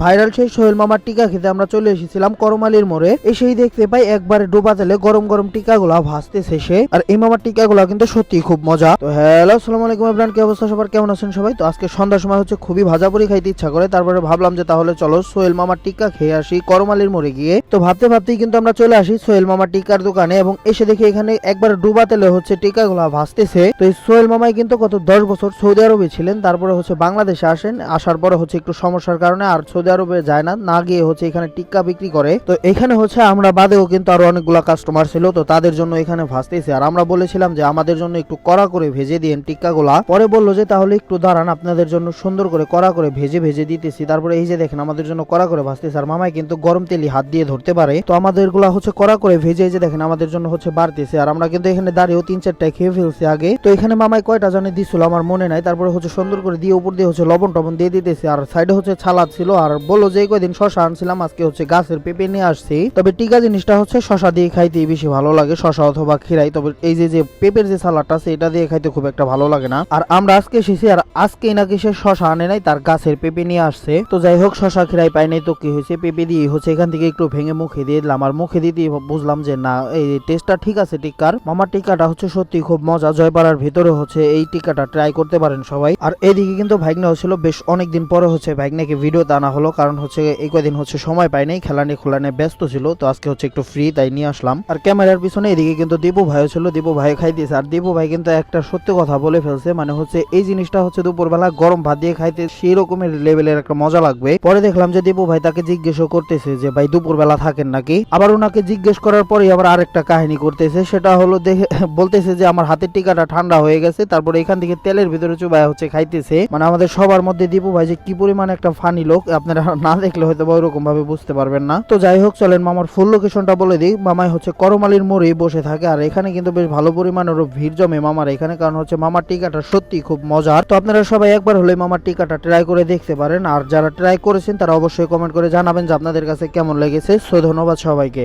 Viral সেই সোহেল মামার টিকা খেতে আমরা চলে এসেছিলাম করমালির মোড়ে। এসেই দেখতে পাই একবারে ডোবা তেলে গরম গরম টিকাগুলা ভাজতেছে সে। আর এই মামার টিকাগুলা কিন্তু সত্যি খুব মজা। তো হ্যালো, আসসালামু আলাইকুম এভরিওয়ান, কি অবস্থা সবার, কেমন আছেন সবাই? তো আজকে সন্ধ্যার সময় হচ্ছে খুবই ভাজাপুরি খাইতে ইচ্ছা করে, তারপরে ভাবলাম যে তাহলে চলো সোহেল মামার টিকা খেয়ে আসি করমালির মোড়ে গিয়ে। তো ভাবতে ভাবতেই কিন্তু আমরা চলে আসি সোহেল মামার টিকার দোকানে এবং এসে দেখি এখানে একবারে ডোবা তেলে হচ্ছে টিকাগুলা ভাজতেছে। তো এই সোহেল মামাই কিন্তু গত 10 বছর সৌদি আরবে ছিলেন, তারপরে হচ্ছে বাংলাদেশে আসেন, আসার পরে হচ্ছে একটু সমস্যার কারণে আর সৌদি আরবে যায় না গিয়ে হচ্ছে এখানে টিক্কা বিক্রি করে। তো এখানে হচ্ছে আমরা বাদেও কিন্তু আরো অনেকগুলা কাস্টমার ছিল, তো তাদের জন্য এখানে ভাজতেছে। আর আমরা বলেছিলাম যে আমাদের জন্য একটু কড়া করে ভেজে দিন টিক্কাগুলা। পরে বললো যে তাহলে একটু দাঁড়ান, আপনাদের জন্য সুন্দর করে কড়া করে ভেজে ভেজে দিতেছি। তারপরে এই যে দেখেন আমাদের জন্য কড়া করে ভাজতেছে। আর মামাই কিন্তু গরম তেলি হাত দিয়ে ধরতে পারে, তো আমাদের গুলা হচ্ছে কড়া করে ভেজে এই যে দেখেন আমাদের জন্য হচ্ছে বাড়তেছে। আর আমরা কিন্তু এখানে দাঁড়িয়েও 3-4টা খেয়ে ফেলছি আগে। তো এখানে মামাই কয়টা জানে দিছিল আমার মনে নাই। তারপরে হচ্ছে সুন্দর করে দিয়ে উপর দিয়ে হচ্ছে লবণ টবণ দিয়ে দিতেছে। আর সাইডে হচ্ছে ছালাদ ছিল। আর বললো যে কয়দিন শশা আনছিলাম, আজকে হচ্ছে গাছের পেঁপে নিয়ে আসছি। তবে টিকা জিনিসটা হচ্ছে শশা দিয়ে খাইতে বেশি ভালো লাগে, শশা অথবা খিরাই। তবে এই যে পেঁপের যে সালাডটা আছে এটা দিয়ে খাইতে খুব একটা ভালো লাগে না। আর আমরা আজকে এসেছি, আর আজকেই নাকি সে শশা আনে নাই, তার গাছের পেঁপে নিয়ে আসছে। তো যাই হোক, শশা খিরাই পাই নাই তো কি হয়েছে, পেঁপে দিয়ে হচ্ছে এখান থেকে একটু ভেঙে মুখে দিয়ে দিলাম। আর মুখে দিতে বুঝলাম যে না, এই টেস্টটা ঠিক আছে টিক্কার। মামার টিক্কাটা হচ্ছে সত্যি খুব মজা। জয়পাড়ার ভিতরে হচ্ছে এই টিক্কাটা ট্রাই করতে পারেন সবাই। আর এদিকে কিন্তু ভাগ্না হচ্ছিল, বেশ অনেকদিন পরে হচ্ছে ভাগ্নাকে ভিডিও আনা হলো, কারণ হচ্ছে এই কয়দিন হচ্ছে সময় পাই নাই, খেলানি খোলানে ব্যস্ত ছিল। তো আজকে হচ্ছে একটু ফ্রি, তাই নিয়ে আসলাম। আর ক্যামেরার পিছনে এদিকে কিন্তু দীপু ভাইও ছিল, দীপু ভাই খাইতেছে। আর দীপু ভাই কিন্তু একটা সত্যি কথা বলে ফেলছে, মানে হচ্ছে এই জিনিসটা হচ্ছে দুপুরবেলা গরম ভাত দিয়ে খাইতে সেই রকমের লেভেলের একটা মজা লাগবে। পরে দেখলাম যে দীপু ভাই তাকে জিজ্ঞেসও করতেছে যে ভাই দুপুরবেলা থাকেন নাকি। আবার ওনাকে জিজ্ঞেস করার পরে আবার আরেকটা কাহিনী করতেছে, সেটা হলো দেখে বলতেছে যে আমার হাতের টিকাটা ঠান্ডা হয়ে গেছে, তারপরে এখান থেকে তেলের ভিতরে চুবাই হচ্ছে খাইতেছে। মানে আমাদের সবার মধ্যে দীপু ভাই যে কি পরিমাণ একটা ফানি লোক, আপনারা না দেখলে হয়তো ওইরকম ভাবে বুঝতে পারবেন না। তো যাই হোক, চলেন মামার ফুল লোকেশনটা বলে দিই। মামাই হচ্ছে করমালির মোড়ে বসে থাকে। আর এখানে কিন্তু বেশ ভালো পরিমাণের ভিড় জমে মামার এখানে, কারণ হচ্ছে মামার টিকাটা সত্যি খুব মজার। তো আপনারা সবাই একবার হলে মামার টিকাটা ট্রাই করে দেখতে পারেন। আর যারা ট্রাই করেছেন তারা অবশ্যই কমেন্ট করে জানাবেন যে আপনাদের কাছে কেমন লেগেছে। সো ধন্যবাদ সবাইকে।